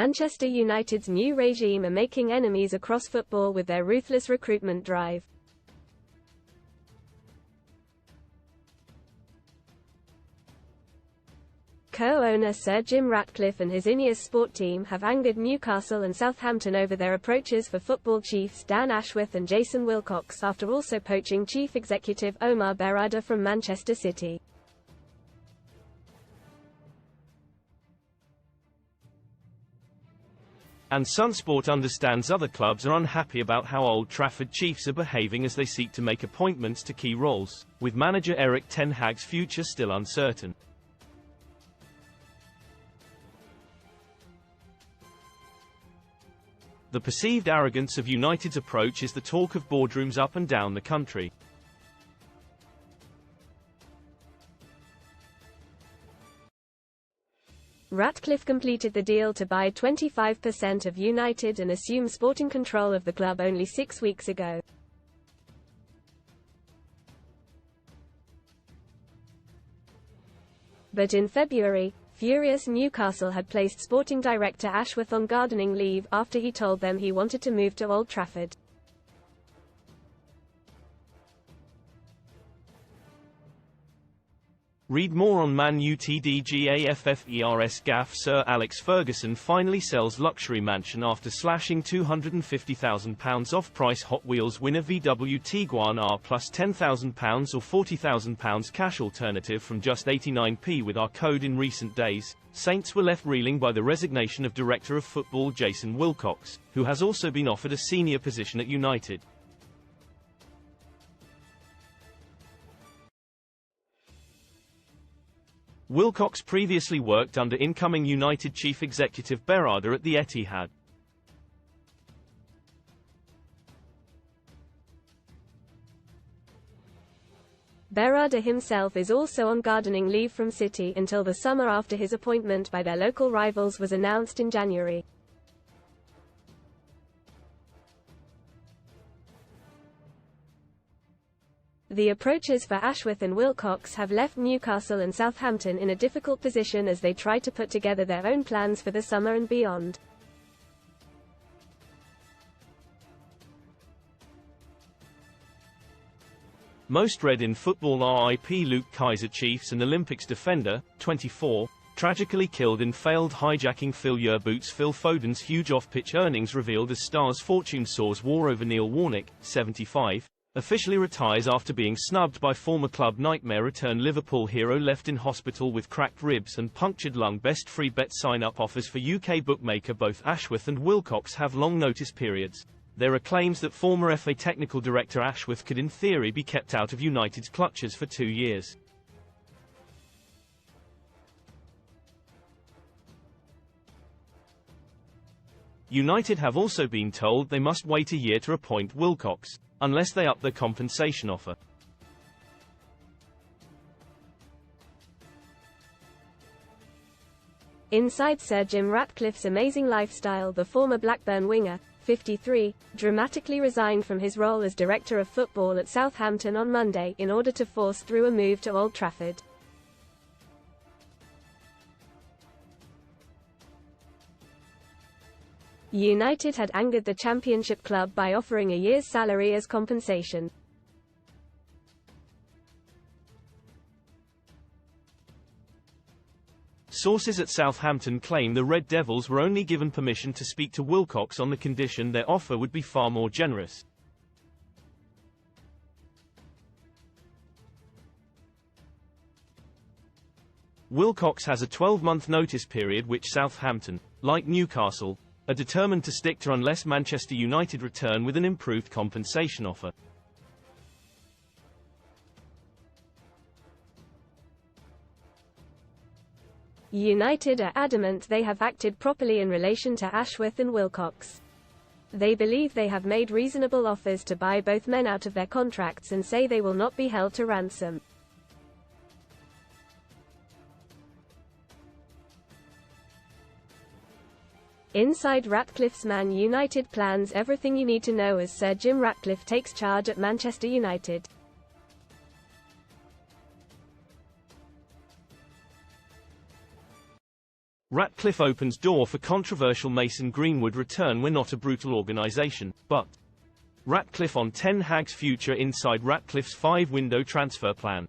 Manchester United's new regime are making enemies across football with their ruthless recruitment drive. Co-owner Sir Jim Ratcliffe and his Ineos Sport team have angered Newcastle and Southampton over their approaches for football chiefs Dan Ashworth and Jason Wilcox after also poaching Chief Executive Omar Berrada from Manchester City. And Sunsport understands other clubs are unhappy about how Old Trafford Chiefs are behaving as they seek to make appointments to key roles, with manager Erik ten Hag's future still uncertain. The perceived arrogance of United's approach is the talk of boardrooms up and down the country. Ratcliffe completed the deal to buy 25% of United and assume sporting control of the club only 6 weeks ago. But in February, furious Newcastle had placed sporting director Ashworth on gardening leave after he told them he wanted to move to Old Trafford. Read more on Man Utd gaff. Sir Alex Ferguson finally sells luxury mansion after slashing £250,000 off-price Hot Wheels winner VW Tiguan R plus £10,000 or £40,000 cash alternative from just 89p with our code. In recent days, Saints were left reeling by the resignation of Director of Football Jason Wilcox, who has also been offered a senior position at United. Wilcox previously worked under incoming United Chief Executive Berrada at the Etihad. Berrada himself is also on gardening leave from City until the summer after his appointment by their local rivals was announced in January. The approaches for Ashworth and Wilcox have left Newcastle and Southampton in a difficult position as they try to put together their own plans for the summer and beyond. Most read in football: RIP Luke Kaiser. Chiefs and Olympics defender, 24, tragically killed in failed hijacking. Phil Yearboots. Phil Foden's huge off-pitch earnings revealed as Star's fortune soars. War over Neil Warnock, 75, officially retires after being snubbed by former club nightmare return Liverpool hero. Left in hospital with cracked ribs and punctured lung. Best free bet sign-up offers for UK bookmaker. Both Ashworth and Wilcox have long notice periods. There are claims that former FA technical director Ashworth could in theory be kept out of United's clutches for 2 years. United have also been told they must wait a year to appoint Wilcox, unless they up their compensation offer. Inside Sir Jim Ratcliffe's amazing lifestyle, the former Blackburn winger, 53, dramatically resigned from his role as director of football at Southampton on Monday in order to force through a move to Old Trafford. United had angered the Championship club by offering a year's salary as compensation. Sources at Southampton claim the Red Devils were only given permission to speak to Wilcox on the condition their offer would be far more generous. Wilcox has a 12-month notice period which Southampton, like Newcastle, are determined to stick to unless Manchester United return with an improved compensation offer. United are adamant they have acted properly in relation to Ashworth and Wilcox. They believe they have made reasonable offers to buy both men out of their contracts and say they will not be held to ransom. Inside Ratcliffe's Man United plans. Everything you need to know as Sir Jim Ratcliffe takes charge at Manchester United. Ratcliffe opens door for controversial Mason Greenwood return. We're not a brutal organisation, but Ratcliffe on Ten Hag's future inside Ratcliffe's 5-window transfer plan.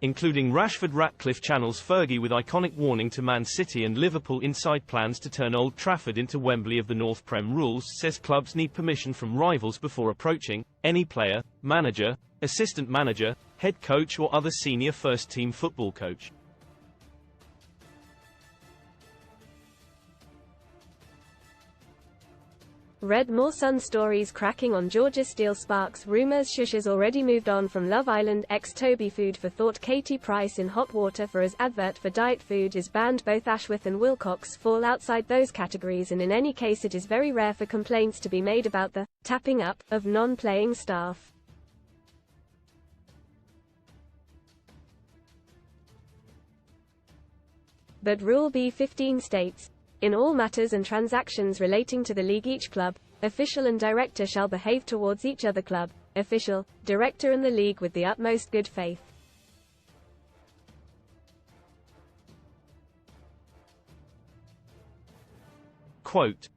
Including Rashford. Ratcliffe channels Fergie with iconic warning to Man City and Liverpool. Inside plans to turn Old Trafford into Wembley of the North. Prem rules says clubs need permission from rivals before approaching any player, manager, assistant manager, head coach or other senior first-team football coach. Read more Sun stories cracking on Georgia Steel sparks rumors. Shusha's already moved on from Love Island. Toby Food for thought Katie Price in hot water for his advert for diet food is banned. Both Ashworth and Wilcox fall outside those categories, and in any case it is very rare for complaints to be made about the tapping up of non-playing staff. But Rule B15 states, in all matters and transactions relating to the league, each club, official and director shall behave towards each other club, official, director and the league with the utmost good faith. Quote,